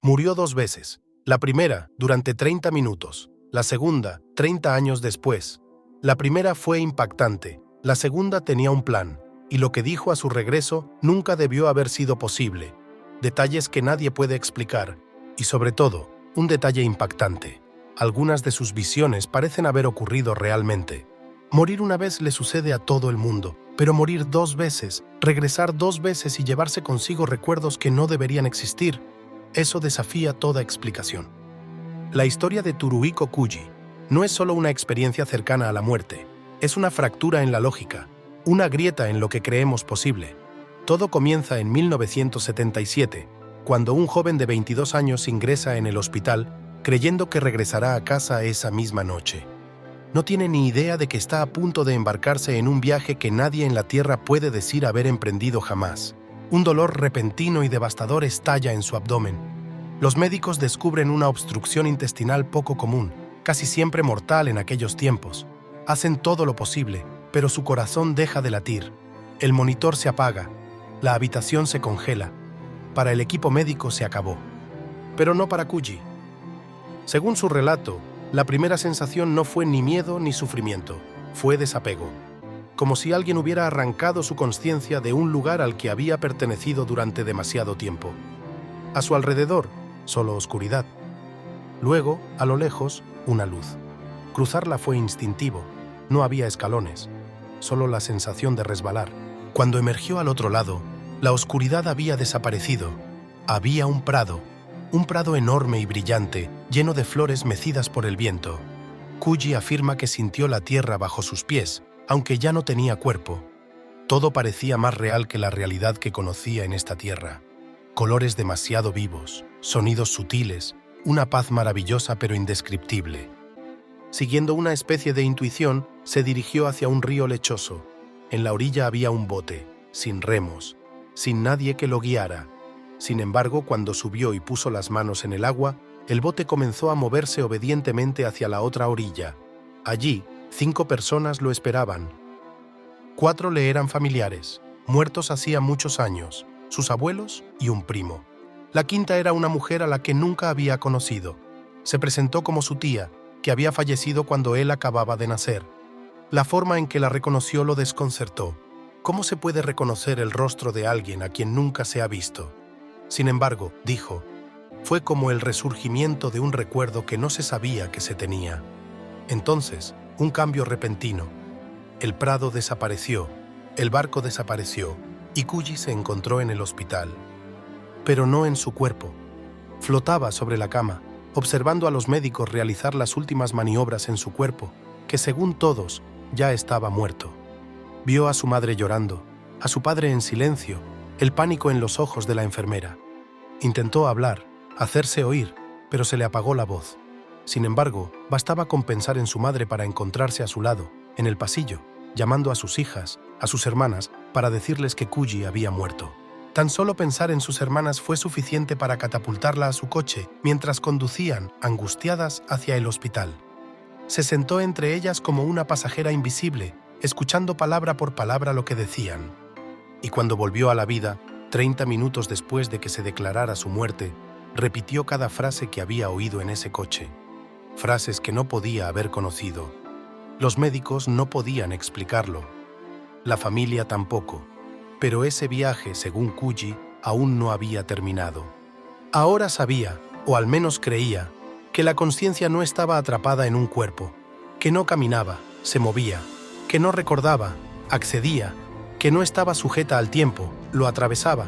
Murió 2 veces. La primera, durante 30 minutos. La segunda, 30 años después. La primera fue impactante. La segunda tenía un plan. Y lo que dijo a su regreso nunca debió haber sido posible. Detalles que nadie puede explicar. Y sobre todo, un detalle impactante. Algunas de sus visiones parecen haber ocurrido realmente. Morir una vez le sucede a todo el mundo, pero morir 2 veces, regresar 2 veces y llevarse consigo recuerdos que no deberían existir, eso desafía toda explicación. La historia de Tsuruhiko Kuji no es solo una experiencia cercana a la muerte, es una fractura en la lógica, una grieta en lo que creemos posible. Todo comienza en 1977, cuando un joven de 22 años ingresa en el hospital creyendo que regresará a casa esa misma noche. No tiene ni idea de que está a punto de embarcarse en un viaje que nadie en la Tierra puede decir haber emprendido jamás. Un dolor repentino y devastador estalla en su abdomen. Los médicos descubren una obstrucción intestinal poco común, casi siempre mortal en aquellos tiempos. Hacen todo lo posible, pero su corazón deja de latir. El monitor se apaga. La habitación se congela. Para el equipo médico se acabó. Pero no para Kuji. Según su relato, la primera sensación no fue ni miedo ni sufrimiento, fue desapego. Como si alguien hubiera arrancado su conciencia de un lugar al que había pertenecido durante demasiado tiempo. A su alrededor, solo oscuridad. Luego, a lo lejos, una luz. Cruzarla fue instintivo, no había escalones, solo la sensación de resbalar. Cuando emergió al otro lado, la oscuridad había desaparecido. Había un prado enorme y brillante, lleno de flores mecidas por el viento. Kuji afirma que sintió la tierra bajo sus pies, aunque ya no tenía cuerpo. Todo parecía más real que la realidad que conocía en esta tierra. Colores demasiado vivos, sonidos sutiles, una paz maravillosa pero indescriptible. Siguiendo una especie de intuición, se dirigió hacia un río lechoso. En la orilla había un bote, sin remos, sin nadie que lo guiara. Sin embargo, cuando subió y puso las manos en el agua, el bote comenzó a moverse obedientemente hacia la otra orilla. Allí, 5 personas lo esperaban. 4 le eran familiares, muertos hacía muchos años, sus abuelos y un primo. La quinta era una mujer a la que nunca había conocido. Se presentó como su tía, que había fallecido cuando él acababa de nacer. La forma en que la reconoció lo desconcertó. ¿Cómo se puede reconocer el rostro de alguien a quien nunca se ha visto? Sin embargo, dijo, fue como el resurgimiento de un recuerdo que no se sabía que se tenía. Entonces, un cambio repentino. El prado desapareció, el barco desapareció, y Kuji se encontró en el hospital. Pero no en su cuerpo. Flotaba sobre la cama, observando a los médicos realizar las últimas maniobras en su cuerpo, que según todos, ya estaba muerto. Vio a su madre llorando, a su padre en silencio, el pánico en los ojos de la enfermera. Intentó hablar, hacerse oír, pero se le apagó la voz. Sin embargo, bastaba con pensar en su madre para encontrarse a su lado, en el pasillo, llamando a sus hijas, a sus hermanas, para decirles que Kuji había muerto. Tan solo pensar en sus hermanas fue suficiente para catapultarla a su coche mientras conducían, angustiadas, hacia el hospital. Se sentó entre ellas como una pasajera invisible, escuchando palabra por palabra lo que decían. Y cuando volvió a la vida, 30 minutos después de que se declarara su muerte, repitió cada frase que había oído en ese coche. Frases que no podía haber conocido. Los médicos no podían explicarlo. La familia tampoco. Pero ese viaje, según Kuji, aún no había terminado. Ahora sabía, o al menos creía, que la conciencia no estaba atrapada en un cuerpo, que no caminaba, se movía, que no recordaba, accedía, que no estaba sujeta al tiempo, lo atravesaba.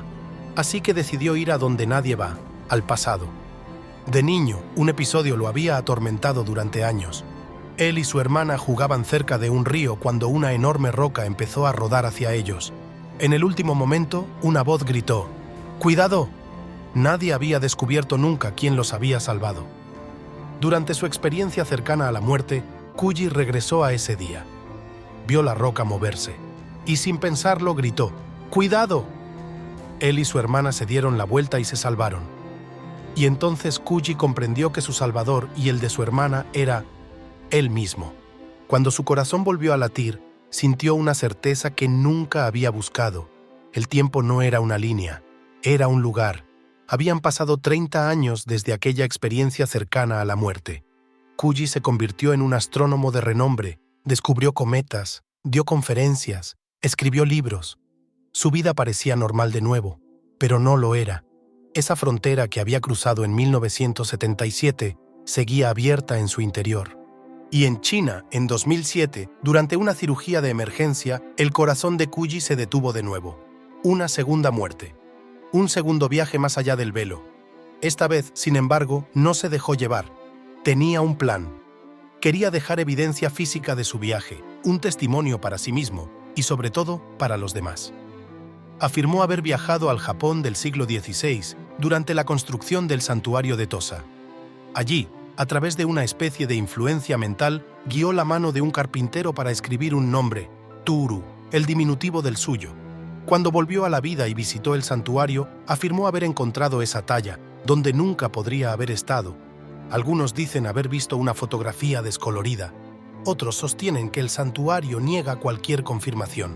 Así que decidió ir a donde nadie va, al pasado. De niño, un episodio lo había atormentado durante años. Él y su hermana jugaban cerca de un río cuando una enorme roca empezó a rodar hacia ellos. En el último momento, una voz gritó, ¡cuidado! Nadie había descubierto nunca quién los había salvado. Durante su experiencia cercana a la muerte, Kuji regresó a ese día. Vio la roca moverse y sin pensarlo gritó, ¡cuidado! Él y su hermana se dieron la vuelta y se salvaron. Y entonces Kuji comprendió que su salvador y el de su hermana era él mismo. Cuando su corazón volvió a latir, sintió una certeza que nunca había buscado. El tiempo no era una línea, era un lugar. Habían pasado 30 años desde aquella experiencia cercana a la muerte. Kuji se convirtió en un astrónomo de renombre, descubrió cometas, dio conferencias, escribió libros. Su vida parecía normal de nuevo, pero no lo era. Esa frontera que había cruzado en 1977 seguía abierta en su interior. Y en China, en 2007, durante una cirugía de emergencia, el corazón de Kuji se detuvo de nuevo. Una segunda muerte. Un segundo viaje más allá del velo. Esta vez, sin embargo, no se dejó llevar. Tenía un plan. Quería dejar evidencia física de su viaje, un testimonio para sí mismo y, sobre todo, para los demás. Afirmó haber viajado al Japón del siglo XVI durante la construcción del santuario de Tosa. Allí, a través de una especie de influencia mental, guió la mano de un carpintero para escribir un nombre, Turu, el diminutivo del suyo. Cuando volvió a la vida y visitó el santuario, afirmó haber encontrado esa talla, donde nunca podría haber estado. Algunos dicen haber visto una fotografía descolorida. Otros sostienen que el santuario niega cualquier confirmación.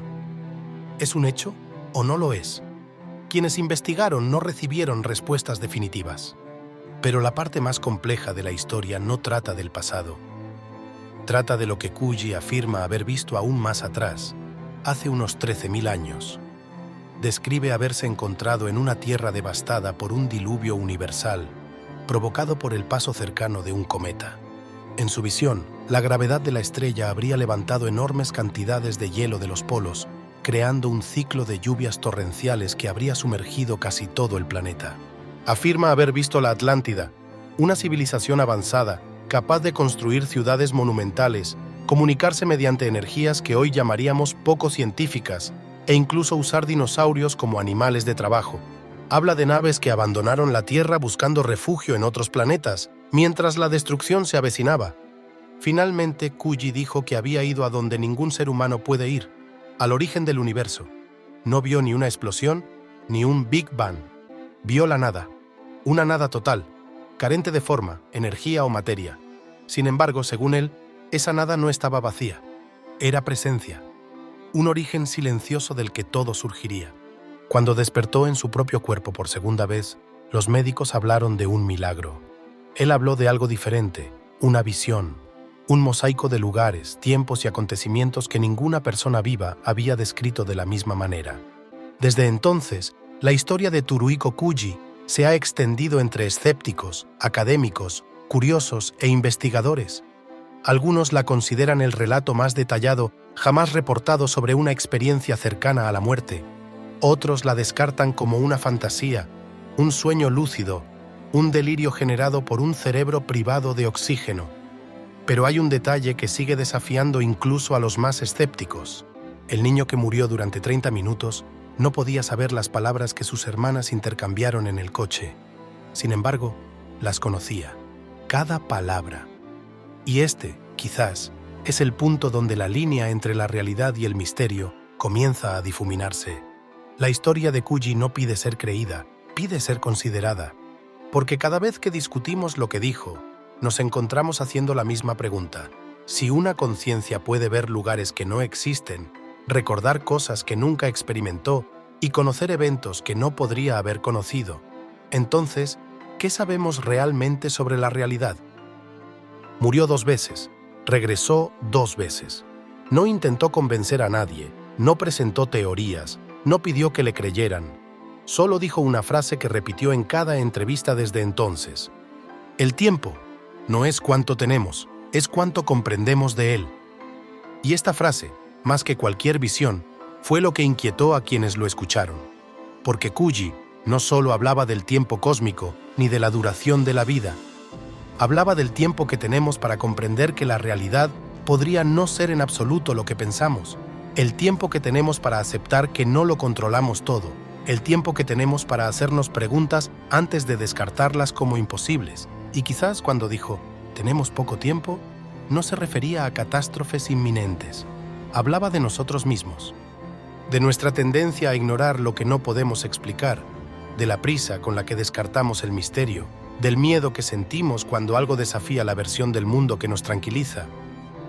¿Es un hecho o no lo es? Quienes investigaron no recibieron respuestas definitivas. Pero la parte más compleja de la historia no trata del pasado. Trata de lo que Kuji afirma haber visto aún más atrás, hace unos 13.000 años. Describe haberse encontrado en una tierra devastada por un diluvio universal, provocado por el paso cercano de un cometa. En su visión, la gravedad de la estrella habría levantado enormes cantidades de hielo de los polos, creando un ciclo de lluvias torrenciales que habría sumergido casi todo el planeta. Afirma haber visto la Atlántida, una civilización avanzada, capaz de construir ciudades monumentales, comunicarse mediante energías que hoy llamaríamos poco científicas, e incluso usar dinosaurios como animales de trabajo. Habla de naves que abandonaron la Tierra buscando refugio en otros planetas, mientras la destrucción se avecinaba. Finalmente, Kuji dijo que había ido a donde ningún ser humano puede ir, al origen del universo. No vio ni una explosión, ni un Big Bang. Vio la nada. Una nada total, carente de forma, energía o materia. Sin embargo, según él, esa nada no estaba vacía. Era presencia. Un origen silencioso del que todo surgiría. Cuando despertó en su propio cuerpo por segunda vez, los médicos hablaron de un milagro. Él habló de algo diferente, una visión, un mosaico de lugares, tiempos y acontecimientos que ninguna persona viva había descrito de la misma manera. Desde entonces, la historia de Tsuruhiko Kuji se ha extendido entre escépticos, académicos, curiosos e investigadores. Algunos la consideran el relato más detallado jamás reportado sobre una experiencia cercana a la muerte. Otros la descartan como una fantasía, un sueño lúcido, un delirio generado por un cerebro privado de oxígeno. Pero hay un detalle que sigue desafiando incluso a los más escépticos. El niño que murió durante 30 minutos no podía saber las palabras que sus hermanas intercambiaron en el coche. Sin embargo, las conocía, cada palabra. Y quizás, es el punto donde la línea entre la realidad y el misterio comienza a difuminarse. La historia de Kuji no pide ser creída, pide ser considerada. Porque cada vez que discutimos lo que dijo, nos encontramos haciendo la misma pregunta. Si una conciencia puede ver lugares que no existen, recordar cosas que nunca experimentó y conocer eventos que no podría haber conocido, entonces, ¿qué sabemos realmente sobre la realidad? Murió 2 veces, regresó 2 veces. No intentó convencer a nadie, no presentó teorías, no pidió que le creyeran. Solo dijo una frase que repitió en cada entrevista desde entonces. El tiempo no es cuánto tenemos, es cuánto comprendemos de él. Y esta frase, más que cualquier visión, fue lo que inquietó a quienes lo escucharon. Porque Kuji no solo hablaba del tiempo cósmico ni de la duración de la vida. Hablaba del tiempo que tenemos para comprender que la realidad podría no ser en absoluto lo que pensamos. El tiempo que tenemos para aceptar que no lo controlamos todo. El tiempo que tenemos para hacernos preguntas antes de descartarlas como imposibles. Y quizás cuando dijo, «tenemos poco tiempo», no se refería a catástrofes inminentes. Hablaba de nosotros mismos, de nuestra tendencia a ignorar lo que no podemos explicar, de la prisa con la que descartamos el misterio, del miedo que sentimos cuando algo desafía la versión del mundo que nos tranquiliza.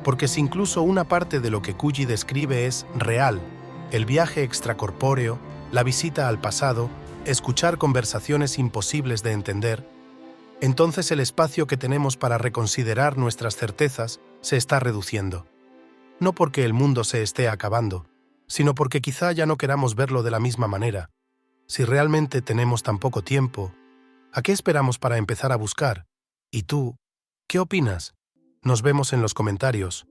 Porque si incluso una parte de lo que Kuji describe es real, el viaje extracorpóreo, la visita al pasado, escuchar conversaciones imposibles de entender, entonces el espacio que tenemos para reconsiderar nuestras certezas se está reduciendo. No porque el mundo se esté acabando, sino porque quizá ya no queramos verlo de la misma manera. Si realmente tenemos tan poco tiempo, ¿a qué esperamos para empezar a buscar? ¿Y tú, qué opinas? Nos vemos en los comentarios.